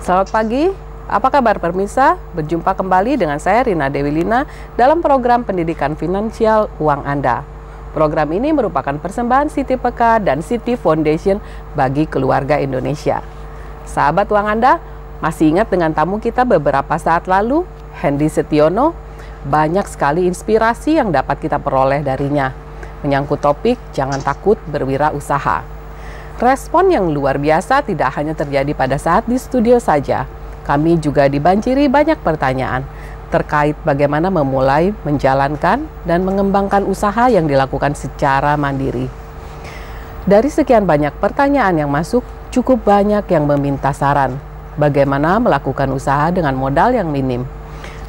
Selamat pagi, apa kabar pemirsa? Berjumpa kembali dengan saya Rina Dewi Lina dalam program Pendidikan Finansial Uang Anda. Program ini merupakan persembahan Siti Peka dan Siti Foundation bagi keluarga Indonesia. Sahabat Uang Anda, masih ingat dengan tamu kita beberapa saat lalu, Hendy Setiono? Banyak sekali inspirasi yang dapat kita peroleh darinya. Menyangkut topik, jangan takut berwirausaha. Respon yang luar biasa tidak hanya terjadi pada saat di studio saja. Kami juga dibanjiri banyak pertanyaan terkait bagaimana memulai, menjalankan, dan mengembangkan usaha yang dilakukan secara mandiri. Dari sekian banyak pertanyaan yang masuk, cukup banyak yang meminta saran bagaimana melakukan usaha dengan modal yang minim.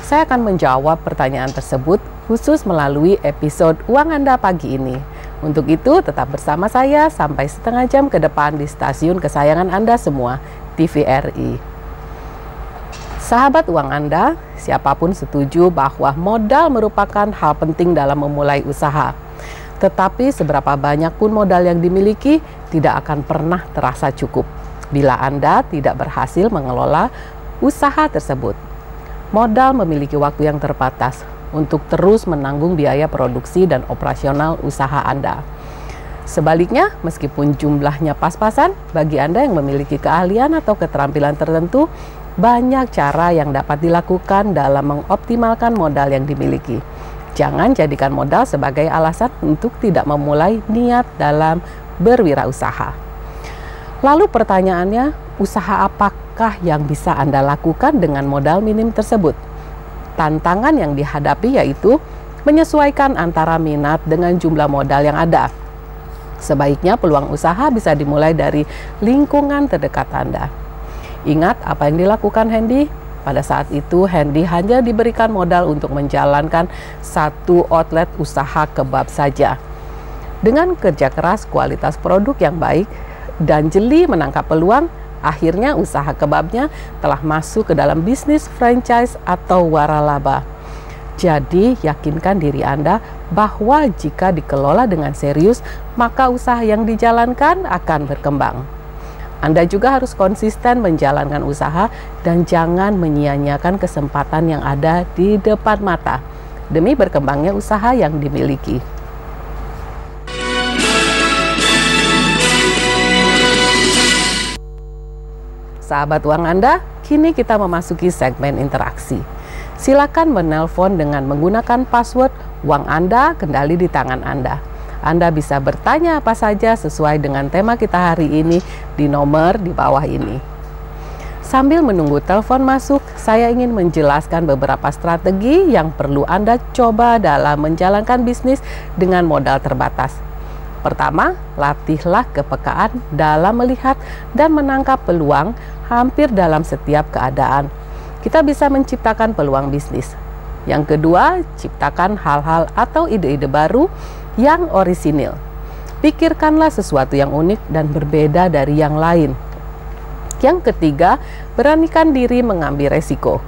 Saya akan menjawab pertanyaan tersebut khusus melalui episode Uang Anda pagi ini. Untuk itu, tetap bersama saya sampai setengah jam ke depan di stasiun kesayangan Anda semua, TVRI. Sahabat Uang Anda, siapapun setuju bahwa modal merupakan hal penting dalam memulai usaha. Tetapi seberapa banyak pun modal yang dimiliki tidak akan pernah terasa cukup bila Anda tidak berhasil mengelola usaha tersebut. Modal memiliki waktu yang terbatas untuk terus menanggung biaya produksi dan operasional usaha Anda. Sebaliknya, meskipun jumlahnya pas-pasan, bagi Anda yang memiliki keahlian atau keterampilan tertentu, banyak cara yang dapat dilakukan dalam mengoptimalkan modal yang dimiliki. Jangan jadikan modal sebagai alasan untuk tidak memulai niat dalam berwirausaha. Lalu pertanyaannya, usaha apakah yang bisa Anda lakukan dengan modal minim tersebut? Tantangan yang dihadapi yaitu menyesuaikan antara minat dengan jumlah modal yang ada. Sebaiknya peluang usaha bisa dimulai dari lingkungan terdekat Anda. Ingat apa yang dilakukan Hendy? Pada saat itu Hendy hanya diberikan modal untuk menjalankan satu outlet usaha kebab saja. Dengan kerja keras, kualitas produk yang baik, dan jeli menangkap peluang, akhirnya usaha kebabnya telah masuk ke dalam bisnis franchise atau waralaba. Jadi yakinkan diri Anda bahwa jika dikelola dengan serius, maka usaha yang dijalankan akan berkembang. Anda juga harus konsisten menjalankan usaha dan jangan menyia-nyiakan kesempatan yang ada di depan mata demi berkembangnya usaha yang dimiliki. Sahabat Uang Anda, kini kita memasuki segmen interaksi. Silakan menelpon dengan menggunakan password Uang Anda kendali di tangan Anda. Anda bisa bertanya apa saja sesuai dengan tema kita hari ini di nomor di bawah ini. Sambil menunggu telepon masuk, saya ingin menjelaskan beberapa strategi yang perlu Anda coba dalam menjalankan bisnis dengan modal terbatas. Pertama, latihlah kepekaan dalam melihat dan menangkap peluang hampir dalam setiap keadaan. Kita bisa menciptakan peluang bisnis. Yang kedua, ciptakan hal-hal atau ide-ide baru yang orisinil. Pikirkanlah sesuatu yang unik dan berbeda dari yang lain. Yang ketiga, beranikan diri mengambil resiko.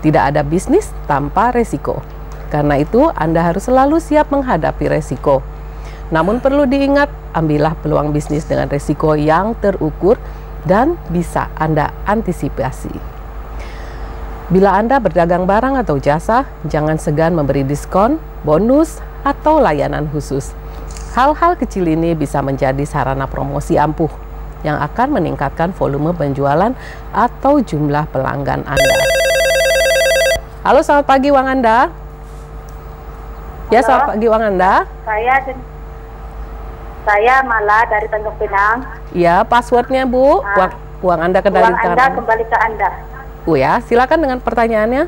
Tidak ada bisnis tanpa resiko. Karena itu, Anda harus selalu siap menghadapi resiko. Namun perlu diingat, ambillah peluang bisnis dengan risiko yang terukur dan bisa Anda antisipasi. Bila Anda berdagang barang atau jasa, jangan segan memberi diskon, bonus, atau layanan khusus. Hal-hal kecil ini bisa menjadi sarana promosi ampuh yang akan meningkatkan volume penjualan atau jumlah pelanggan Anda. Halo, selamat pagi Uang Anda. Ya, selamat pagi Uang Anda. Saya Mala dari Tanjung Pinang. Ya, passwordnya Bu. Uang Anda kendali Uang Anda kembali ke Anda. Ya, silakan dengan pertanyaannya.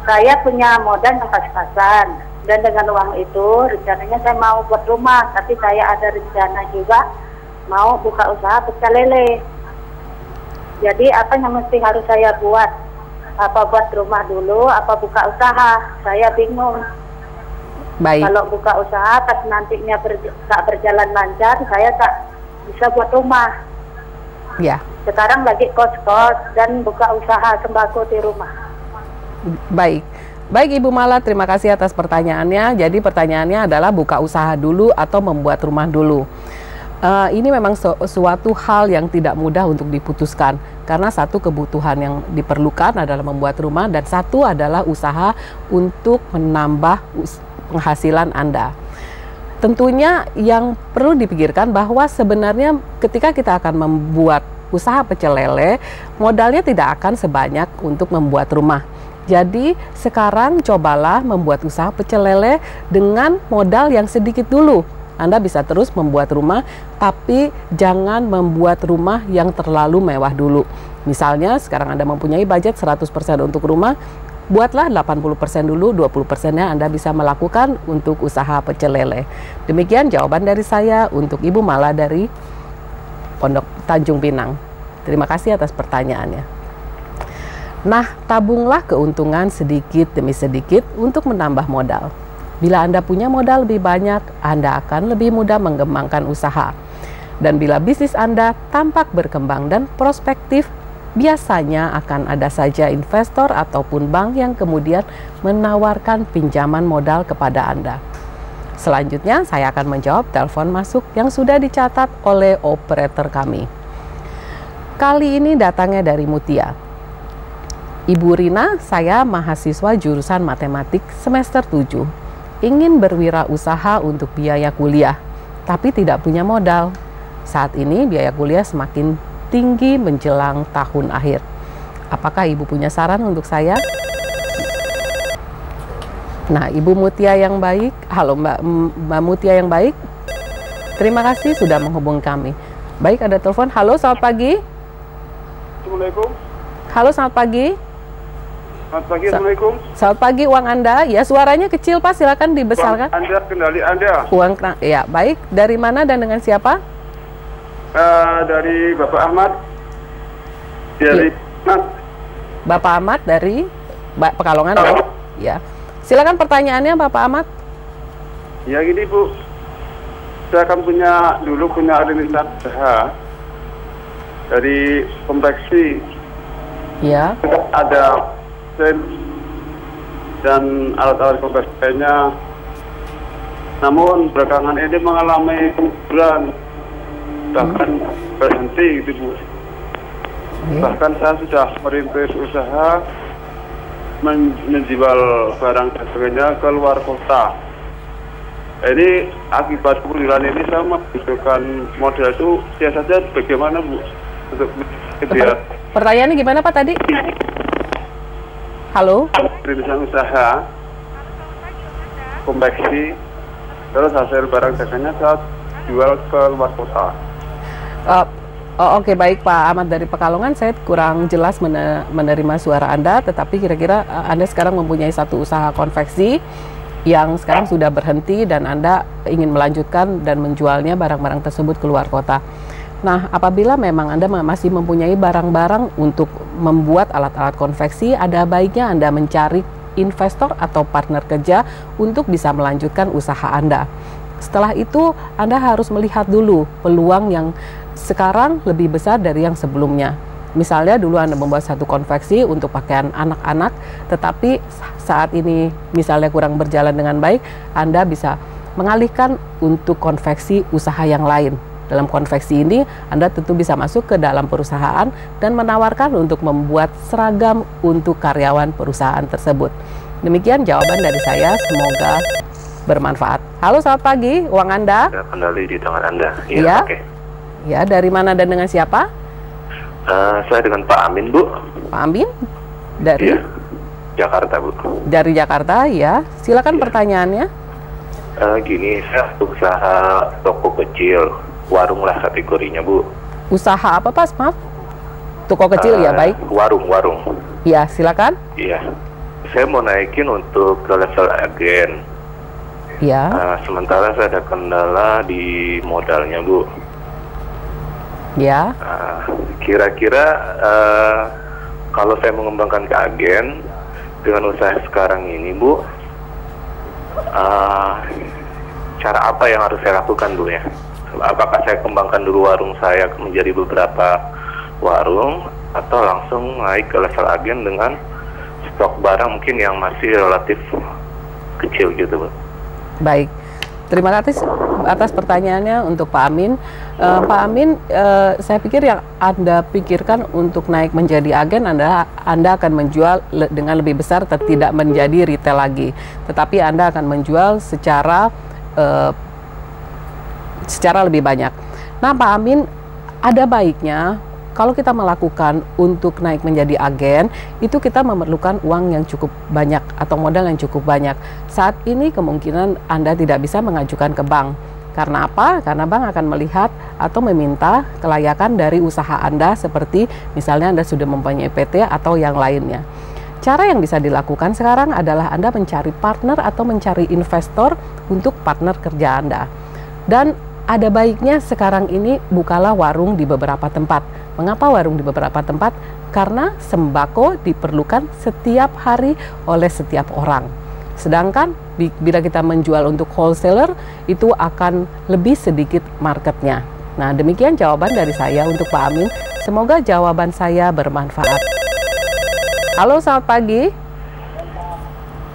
Saya punya modal yang pas-pasan dan dengan uang itu rencananya saya mau buat rumah, tapi saya ada rencana juga mau buka usaha pecel lele. Jadi apa yang mesti harus saya buat? Apa buat rumah dulu, apa buka usaha? Saya bingung. Baik. Kalau buka usaha pas nantinya tak berjalan lancar, saya tak bisa buat rumah. Ya. Sekarang lagi kos-kos dan buka usaha sembako di rumah. Baik. Baik Ibu Mala, terima kasih atas pertanyaannya. Jadi pertanyaannya adalah buka usaha dulu atau membuat rumah dulu. Ini memang suatu hal yang tidak mudah untuk diputuskan, karena satu kebutuhan yang diperlukan adalah membuat rumah dan satu adalah usaha untuk menambah penghasilan Anda. Tentunya yang perlu dipikirkan bahwa sebenarnya ketika kita akan membuat usaha pecel lele, modalnya tidak akan sebanyak untuk membuat rumah. Jadi sekarang cobalah membuat usaha pecel lele dengan modal yang sedikit dulu. Anda bisa terus membuat rumah, tapi jangan membuat rumah yang terlalu mewah dulu. Misalnya sekarang Anda mempunyai budget 100% untuk rumah, buatlah 80% dulu, 20%-nya Anda bisa melakukan untuk usaha pecel lele. Demikian jawaban dari saya untuk Ibu Mala dari Pondok Tanjung Pinang. Terima kasih atas pertanyaannya. Nah, tabunglah keuntungan sedikit demi sedikit untuk menambah modal. Bila Anda punya modal lebih banyak, Anda akan lebih mudah mengembangkan usaha. Dan bila bisnis Anda tampak berkembang dan prospektif, biasanya akan ada saja investor ataupun bank yang kemudian menawarkan pinjaman modal kepada Anda. Selanjutnya, saya akan menjawab telepon masuk yang sudah dicatat oleh operator kami. Kali ini datangnya dari Mutia. Ibu Rina, saya mahasiswa jurusan matematik semester 7. Ingin berwirausaha untuk biaya kuliah, tapi tidak punya modal. Saat ini biaya kuliah semakin tinggi menjelang tahun akhir. Apakah Ibu punya saran untuk saya? Nah, Ibu Mutia yang baik, halo Mbak Mutia yang baik, terima kasih sudah menghubungi kami. Baik, ada telepon. Halo, selamat pagi. Assalamualaikum. Halo, selamat pagi. Selamat pagi, Assalamualaikum. Selamat pagi, uang Anda. Ya, suaranya kecil, Pak. Silakan dibesarkan. Uang Anda, kendali Anda. Uang, ya, baik. Dari mana dan dengan siapa? Dari Bapak Ahmad. Dari Bapak Ahmad dari Pekalongan, ya? Ya. Silakan pertanyaannya, Bapak Ahmad. Ya, gini Bu. Saya kan dulu punya rintisan usaha dari konveksi. Ya. Ada dan alat-alat konveksinya, namun belakangan ini mengalami penurunan, bahkan berhenti gitu Bu. Bahkan saya sudah merintis usaha menjual barang dagangannya ke luar kota. Ini akibat kemunduran ini saya membutuhkan modal itu biasanya bagaimana Bu untuk Pertanyaannya gimana Pak tadi? Halo? Rintisan usaha konveksi, terus hasil barang dagangnya saya jual ke luar kota. Oke, baik Pak Ahmad dari Pekalongan, saya kurang jelas menerima suara Anda, tetapi kira-kira Anda sekarang mempunyai satu usaha konveksi yang sekarang sudah berhenti dan Anda ingin melanjutkan dan menjualnya barang-barang tersebut ke luar kota. Nah, apabila memang Anda masih mempunyai barang-barang untuk membuat alat-alat konveksi, ada baiknya Anda mencari investor atau partner kerja untuk bisa melanjutkan usaha Anda. Setelah itu, Anda harus melihat dulu peluang yang sekarang lebih besar dari yang sebelumnya. Misalnya dulu Anda membuat satu konveksi untuk pakaian anak-anak, tetapi saat ini misalnya kurang berjalan dengan baik, Anda bisa mengalihkan untuk konveksi usaha yang lain. Dalam konveksi ini, Anda tentu bisa masuk ke dalam perusahaan dan menawarkan untuk membuat seragam untuk karyawan perusahaan tersebut. Demikian jawaban dari saya, semoga bermanfaat. Halo, selamat pagi, uang Anda? Kendali di tangan Anda. Iya. Oke. Ya, dari mana dan dengan siapa? Saya dengan Pak Amin, Bu. Pak Amin? Dari? Iya. Jakarta, Bu. Dari Jakarta, ya. Silakan pertanyaannya. Gini, saya usaha toko kecil, warung lah kategorinya, Bu. Usaha apa, Pak? Maaf. Toko kecil, ya, baik. Warung. Ya, silakan. Iya. Saya mau naikin untuk ke level agen. Ya. Sementara saya ada kendala di modalnya, Bu. Ya. Kira-kira kalau saya mengembangkan ke agen dengan usaha sekarang ini, Bu, cara apa yang harus saya lakukan, Bu, ya? Apakah saya kembangkan dulu warung saya menjadi beberapa warung, atau langsung naik ke level agen dengan stok barang mungkin yang masih relatif kecil gitu, Bu? Baik. Terima kasih atas pertanyaannya untuk Pak Amin. Pak Amin, saya pikir yang Anda pikirkan untuk naik menjadi agen, Anda akan menjual dengan lebih besar, tidak menjadi retail lagi. Tetapi Anda akan menjual secara lebih banyak. Nah, Pak Amin, ada baiknya kalau kita melakukan untuk naik menjadi agen, itu kita memerlukan uang yang cukup banyak atau modal yang cukup banyak. Saat ini kemungkinan Anda tidak bisa mengajukan ke bank. Karena apa? Karena bank akan melihat atau meminta kelayakan dari usaha Anda, seperti misalnya Anda sudah mempunyai PT atau yang lainnya. Cara yang bisa dilakukan sekarang adalah Anda mencari partner atau mencari investor untuk partner kerja Anda. Dan ada baiknya sekarang ini bukalah warung di beberapa tempat. Mengapa warung di beberapa tempat? Karena sembako diperlukan setiap hari oleh setiap orang. Sedangkan bila kita menjual untuk wholesaler, itu akan lebih sedikit marketnya. Nah, demikian jawaban dari saya untuk Pak Amin. Semoga jawaban saya bermanfaat. Halo, selamat pagi.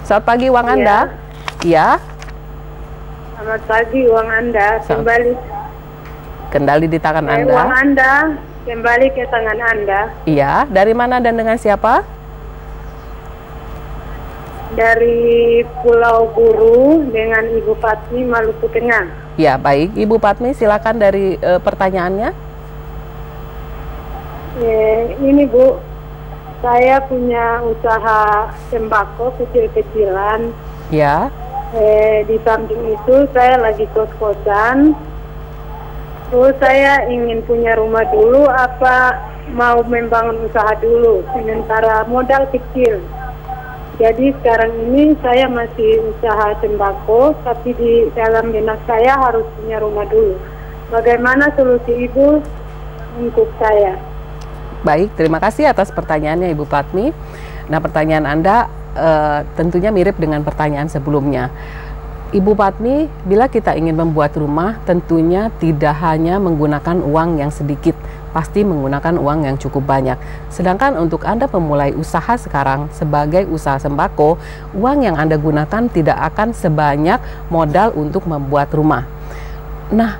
Selamat pagi, uang Anda. Iya. Selamat pagi, uang Anda kendali di tangan Anda. Uang Anda kembali ke tangan Anda. Iya, dari mana dan dengan siapa? Dari Pulau Buru dengan Ibu Patmi, Maluku Tengah. Ya, baik. Ibu Patmi, silakan dari pertanyaannya. Ini Bu, saya punya usaha sembako kecil-kecilan. Ya. Di samping itu saya lagi kos-kosan. Terus saya ingin punya rumah dulu, apa mau membangun usaha dulu, sementara modal kecil. Jadi sekarang ini saya masih usaha sembako, tapi di dalam benak saya harus punya rumah dulu. Bagaimana solusi Ibu untuk saya? Baik, terima kasih atas pertanyaannya Ibu Patmi. Nah, pertanyaan Anda tentunya mirip dengan pertanyaan sebelumnya. Ibu Patmi, bila kita ingin membuat rumah, tentunya tidak hanya menggunakan uang yang sedikit, pasti menggunakan uang yang cukup banyak. Sedangkan untuk Anda memulai usaha sekarang sebagai usaha sembako, uang yang Anda gunakan tidak akan sebanyak modal untuk membuat rumah. Nah,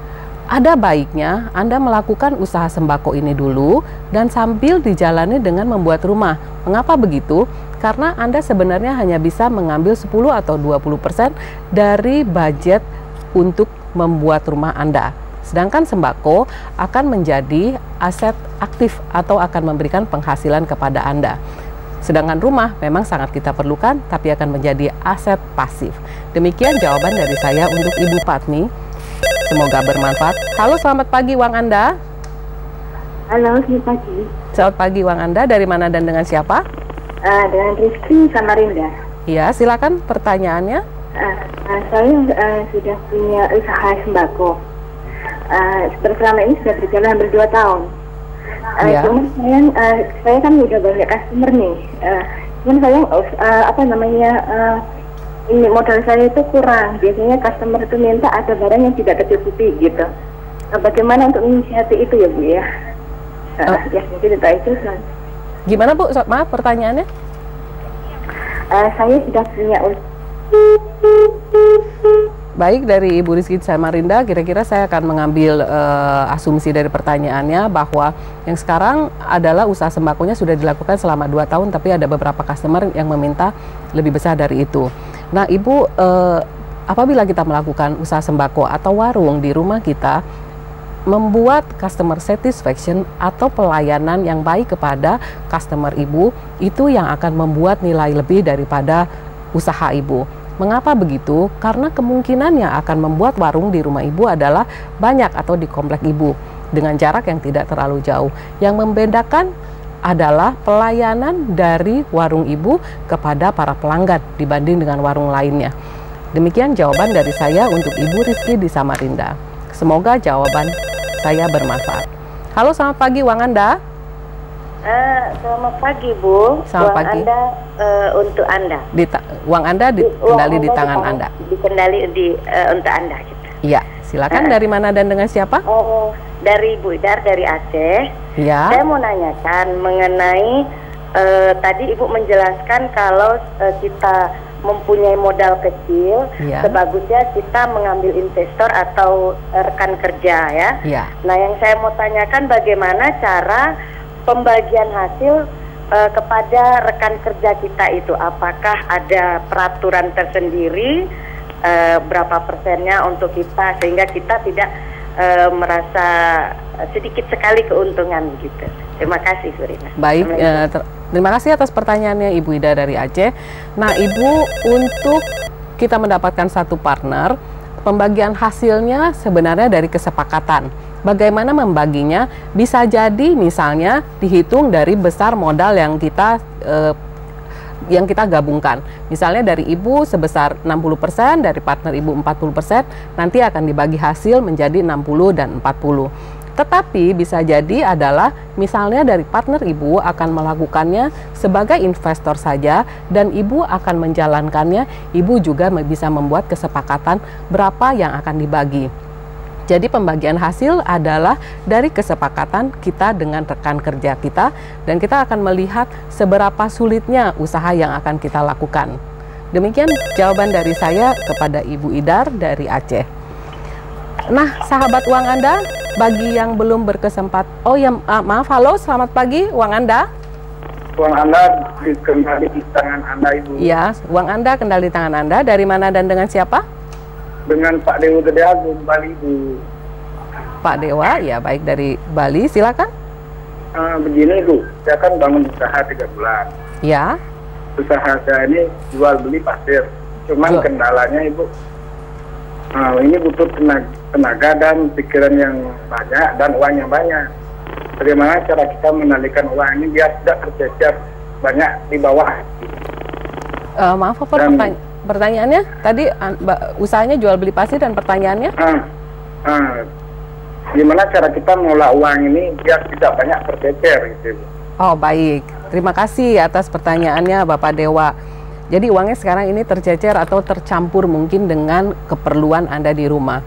ada baiknya Anda melakukan usaha sembako ini dulu dan sambil dijalani dengan membuat rumah. Mengapa begitu? Karena Anda sebenarnya hanya bisa mengambil 10 atau 20% dari budget untuk membuat rumah Anda. Sedangkan sembako akan menjadi aset aktif atau akan memberikan penghasilan kepada Anda. Sedangkan rumah memang sangat kita perlukan, tapi akan menjadi aset pasif. Demikian jawaban dari saya untuk Ibu Patmi. Semoga bermanfaat. Halo, selamat pagi uang Anda. Halo, selamat pagi. Selamat pagi uang Anda. Dari mana dan dengan siapa? Dengan Rizky Samarinda. Ya, silakan pertanyaannya. Saya sudah punya usaha sembako. Selama ini sudah berjalan hampir 2 tahun. Ya. Cuman saya kan udah banyak customer nih. Cuman saya ini modal saya itu kurang. Biasanya customer itu minta ada barang yang tidak tercukupi gitu. Bagaimana untuk menyiasati itu ya Bu ya? Ya, mungkin itu. Gimana Bu? Maaf pertanyaannya. Saya sudah punya. Baik, dari Ibu Rizky Samarinda, kira-kira saya akan mengambil asumsi dari pertanyaannya bahwa yang sekarang adalah usaha sembakonya sudah dilakukan selama 2 tahun, tapi ada beberapa customer yang meminta lebih besar dari itu. Nah, Ibu, apabila kita melakukan usaha sembako atau warung di rumah kita, membuat customer satisfaction atau pelayanan yang baik kepada customer Ibu, itu yang akan membuat nilai lebih daripada usaha Ibu. Mengapa begitu? Karena kemungkinan yang akan membuat warung di rumah Ibu adalah banyak atau di komplek Ibu dengan jarak yang tidak terlalu jauh. Yang membedakan adalah pelayanan dari warung Ibu kepada para pelanggan dibanding dengan warung lainnya. Demikian jawaban dari saya untuk Ibu Rizky di Samarinda. Semoga jawaban saya bermanfaat. Halo, selamat pagi uang Anda. Selamat pagi Bu. Selamat pagi. Anda untuk Anda. Uang Anda dikendali di tangan Anda. Dikendali untuk Anda. Gitu. Iya, silakan. Dari mana dan dengan siapa? Oh, dari Bu Idar dari Aceh. Iya. Saya mau nanyakan mengenai tadi Ibu menjelaskan kalau kita mempunyai modal kecil, Ya. sebagusnya kita mengambil investor atau rekan kerja ya. Ya. Nah, yang saya mau tanyakan bagaimana cara pembagian hasil kepada rekan kerja kita itu? Apakah ada peraturan tersendiri berapa persennya untuk kita sehingga kita tidak merasa sedikit sekali keuntungan gitu. Terima kasih, Surina. Baik, terima kasih atas pertanyaannya Ibu Ida dari Aceh. Nah, Ibu, untuk kita mendapatkan satu partner, pembagian hasilnya sebenarnya dari kesepakatan. Bagaimana membaginya? Bisa jadi misalnya dihitung dari besar modal yang kita gabungkan. Misalnya dari Ibu sebesar 60%, dari partner Ibu 40%, nanti akan dibagi hasil menjadi 60 dan 40. Tetapi bisa jadi adalah misalnya dari partner Ibu akan melakukannya sebagai investor saja dan Ibu akan menjalankannya, Ibu juga bisa membuat kesepakatan berapa yang akan dibagi. Jadi pembagian hasil adalah dari kesepakatan kita dengan rekan kerja kita dan kita akan melihat seberapa sulitnya usaha yang akan kita lakukan. Demikian jawaban dari saya kepada Ibu Idar dari Aceh. Nah, sahabat uang Anda, bagi yang belum maaf, halo, selamat pagi, uang Anda. Uang Anda kendali di tangan Anda, Ibu. Ya, uang Anda kendali tangan Anda. Dari mana dan dengan siapa? Dengan Pak Dewa Gede Agung, Bali, Bu. Pak Dewa, ya baik, dari Bali, silakan. Begini, Bu, saya kan bangun usaha 3 bulan. Ya. Usaha saya ini jual beli pasir. Cuman kendalanya, Ibu, ini butuh tenaga dan pikiran yang banyak dan uang yang banyak. Bagaimana cara kita mengendalikan uang ini biar tidak tercecer banyak di bawah? Maaf, apa pertanyaannya? Tadi usahanya jual beli pasir dan pertanyaannya? Gimana cara kita mengelola uang ini biar tidak banyak tercecer gitu. Oh, baik. Terima kasih atas pertanyaannya Bapak Dewa. Jadi uangnya sekarang ini tercecer atau tercampur mungkin dengan keperluan Anda di rumah.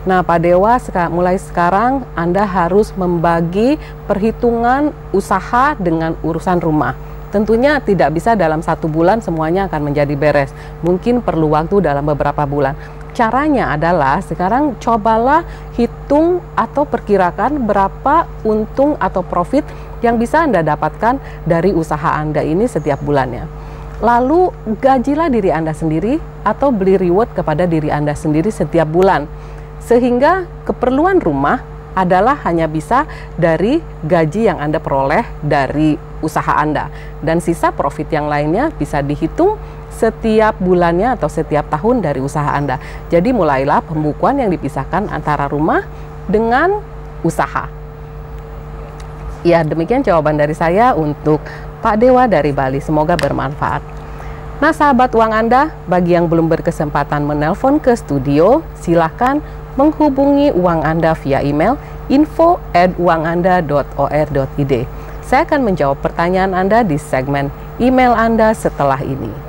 Nah, Pak Dewa, mulai sekarang Anda harus membagi perhitungan usaha dengan urusan rumah. Tentunya tidak bisa dalam 1 bulan semuanya akan menjadi beres. Mungkin perlu waktu dalam beberapa bulan. Caranya adalah sekarang cobalah hitung atau perkirakan berapa untung atau profit yang bisa Anda dapatkan dari usaha Anda ini setiap bulannya. Lalu gajilah diri Anda sendiri atau beli reward kepada diri Anda sendiri setiap bulan. Sehingga keperluan rumah adalah hanya bisa dari gaji yang Anda peroleh dari usaha Anda. Dan sisa profit yang lainnya bisa dihitung setiap bulannya atau setiap tahun dari usaha Anda. Jadi mulailah pembukuan yang dipisahkan antara rumah dengan usaha. Ya, demikian jawaban dari saya untuk Pak Dewa dari Bali. Semoga bermanfaat. Nah, sahabat uang Anda, bagi yang belum berkesempatan menelpon ke studio, silakan menghubungi uang Anda via email info@uanganda.or.id. Saya akan menjawab pertanyaan Anda di segmen email Anda setelah ini.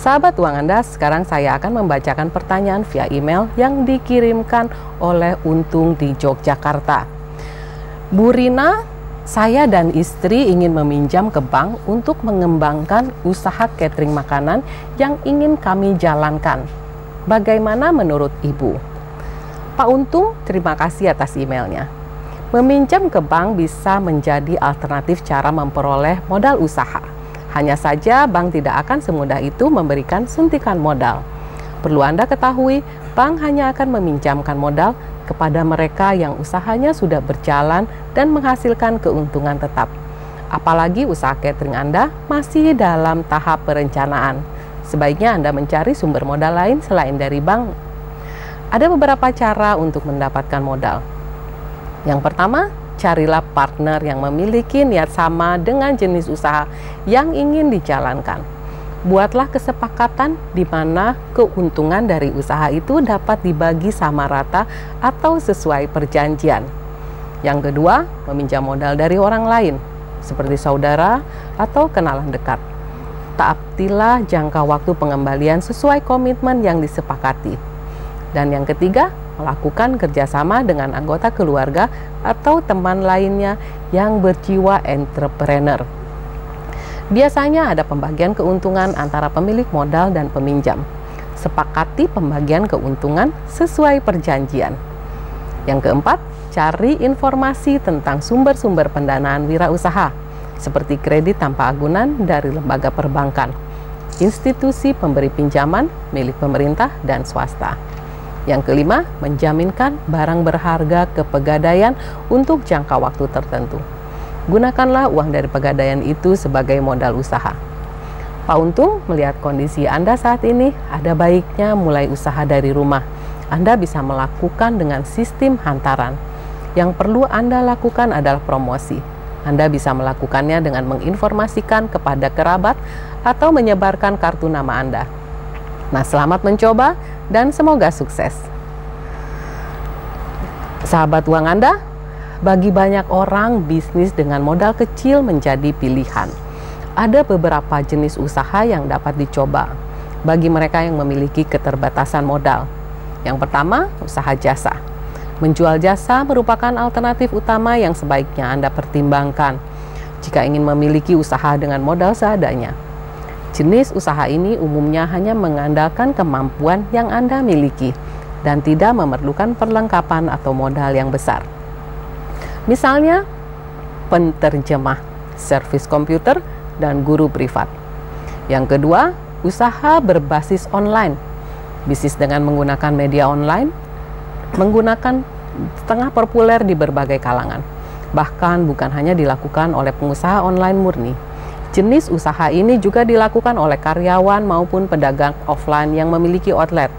Sahabat uang Anda, sekarang saya akan membacakan pertanyaan via email yang dikirimkan oleh Untung di Yogyakarta. Bu Rina, saya dan istri ingin meminjam ke bank untuk mengembangkan usaha catering makanan yang ingin kami jalankan. Bagaimana menurut Ibu? Pak Untung, terima kasih atas emailnya. Meminjam ke bank bisa menjadi alternatif cara memperoleh modal usaha. Hanya saja bank tidak akan semudah itu memberikan suntikan modal. Perlu Anda ketahui, bank hanya akan meminjamkan modal kepada mereka yang usahanya sudah berjalan dan menghasilkan keuntungan tetap. Apalagi usaha catering Anda masih dalam tahap perencanaan. Sebaiknya Anda mencari sumber modal lain selain dari bank. Ada beberapa cara untuk mendapatkan modal. Yang pertama, carilah partner yang memiliki niat sama dengan jenis usaha yang ingin dijalankan. Buatlah kesepakatan di mana keuntungan dari usaha itu dapat dibagi sama rata atau sesuai perjanjian. Yang kedua, meminjam modal dari orang lain, seperti saudara atau kenalan dekat. Taatilah jangka waktu pengembalian sesuai komitmen yang disepakati. Dan yang ketiga, melakukan kerjasama dengan anggota keluarga atau teman lainnya yang berjiwa entrepreneur. Biasanya ada pembagian keuntungan antara pemilik modal dan peminjam. Sepakati pembagian keuntungan sesuai perjanjian. Yang keempat, cari informasi tentang sumber-sumber pendanaan wirausaha, seperti kredit tanpa agunan dari lembaga perbankan, institusi pemberi pinjaman milik pemerintah dan swasta. Yang kelima, menjaminkan barang berharga ke Pegadaian untuk jangka waktu tertentu. Gunakanlah uang dari Pegadaian itu sebagai modal usaha. Pak Untung melihat kondisi Anda saat ini, ada baiknya mulai usaha dari rumah. Anda bisa melakukan dengan sistem hantaran. Yang perlu Anda lakukan adalah promosi. Anda bisa melakukannya dengan menginformasikan kepada kerabat atau menyebarkan kartu nama Anda. Nah, selamat mencoba dan semoga sukses. Sahabat uang Anda, bagi banyak orang bisnis dengan modal kecil menjadi pilihan. Ada beberapa jenis usaha yang dapat dicoba bagi mereka yang memiliki keterbatasan modal. Yang pertama, usaha jasa. Menjual jasa merupakan alternatif utama yang sebaiknya Anda pertimbangkan jika ingin memiliki usaha dengan modal seadanya. Jenis usaha ini umumnya hanya mengandalkan kemampuan yang Anda miliki dan tidak memerlukan perlengkapan atau modal yang besar. Misalnya, penterjemah, servis komputer, dan guru privat. Yang kedua, usaha berbasis online. Bisnis dengan menggunakan media online menggunakan tengah populer di berbagai kalangan. Bahkan bukan hanya dilakukan oleh pengusaha online murni. Jenis usaha ini juga dilakukan oleh karyawan maupun pedagang offline yang memiliki outlet.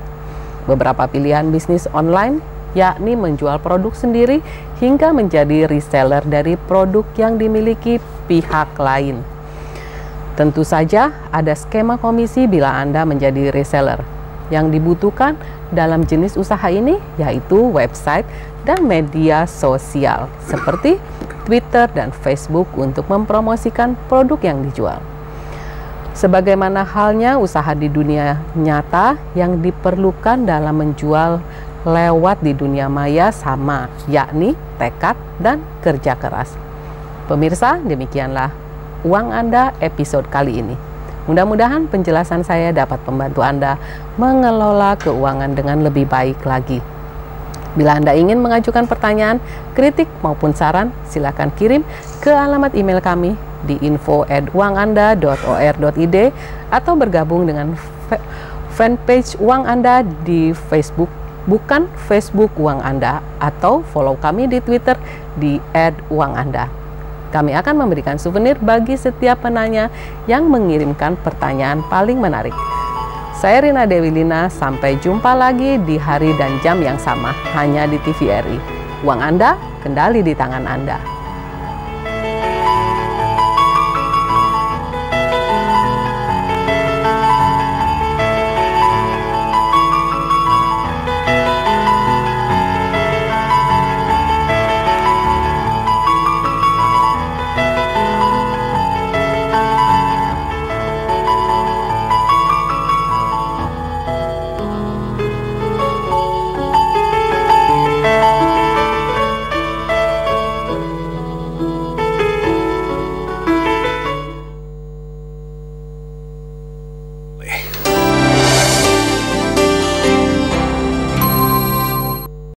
Beberapa pilihan bisnis online yakni menjual produk sendiri hingga menjadi reseller dari produk yang dimiliki pihak lain. Tentu saja ada skema komisi bila Anda menjadi reseller. Yang dibutuhkan dalam jenis usaha ini yaitu website dan media sosial seperti Twitter dan Facebook untuk mempromosikan produk yang dijual. Sebagaimana halnya usaha di dunia nyata, yang diperlukan dalam menjual lewat di dunia maya sama, yakni tekad dan kerja keras. Pemirsa, demikianlah Uang Anda episode kali ini. Mudah-mudahan penjelasan saya dapat membantu Anda mengelola keuangan dengan lebih baik lagi. Bila Anda ingin mengajukan pertanyaan, kritik maupun saran, silakan kirim ke alamat email kami di info@uanganda.or.id atau bergabung dengan fanpage Uang Anda di Facebook, bukan Facebook Uang Anda, atau follow kami di Twitter di @uanganda. Kami akan memberikan souvenir bagi setiap penanya yang mengirimkan pertanyaan paling menarik. Saya Rina Dewi Lina, sampai jumpa lagi di hari dan jam yang sama hanya di TVRI. Uang Anda, kendali di tangan Anda.